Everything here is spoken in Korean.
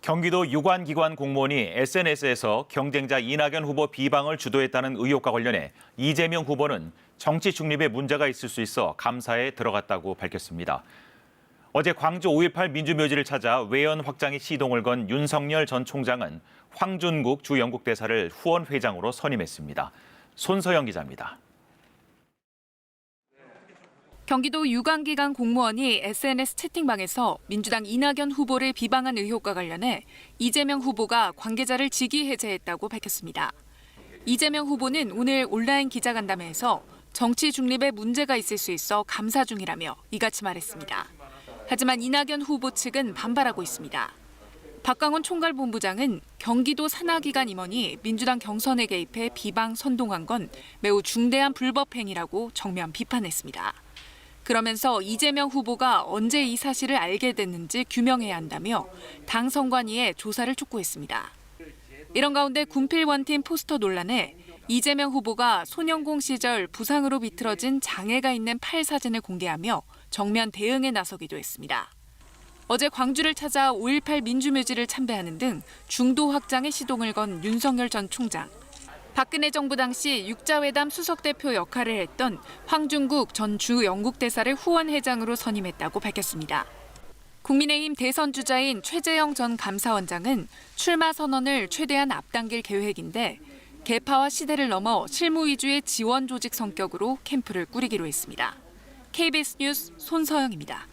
경기도 유관기관 공무원이 SNS에서 경쟁자 이낙연 후보 비방을 주도했다는 의혹과 관련해 이재명 후보는 정치 중립에 문제가 있을 수 있어 감사에 들어갔다고 밝혔습니다. 어제 광주 5.18 민주묘지를 찾아 외연 확장에 시동을 건 윤석열 전 총장은 황준국 주 영국 대사를 후원 회장으로 선임했습니다. 손서영 기자입니다. 경기도 유관기관 공무원이 SNS 채팅방에서 민주당 이낙연 후보를 비방한 의혹과 관련해 이재명 후보가 관계자를 직위 해제했다고 밝혔습니다. 이재명 후보는 오늘 온라인 기자간담회에서 정치 중립에 문제가 있을 수 있어 감사 중이라며 이같이 말했습니다. 하지만 이낙연 후보 측은 반발하고 있습니다. 박광훈 총괄본부장은 경기도 산하기관 임원이 민주당 경선에 개입해 비방 선동한 건 매우 중대한 불법 행위라고 정면 비판했습니다. 그러면서 이재명 후보가 언제 이 사실을 알게 됐는지 규명해야 한다며 당 선관위에 조사를 촉구했습니다. 이런 가운데 군필 원팀 포스터 논란에 이재명 후보가 소년공 시절 부상으로 비틀어진 장애가 있는 팔 사진을 공개하며 정면 대응에 나서기도 했습니다. 어제 광주를 찾아 5.18 민주묘지를 참배하는 등 중도 확장에 시동을 건 윤석열 전 총장. 박근혜 정부 당시 육자회담 수석대표 역할을 했던 황준국 전 주 영국 대사를 후원 회장으로 선임했다고 밝혔습니다. 국민의힘 대선 주자인 최재형 전 감사원장은 출마 선언을 최대한 앞당길 계획인데 계파와 시대를 넘어 실무 위주의 지원 조직 성격으로 캠프를 꾸리기로 했습니다. KBS 뉴스 손서영입니다.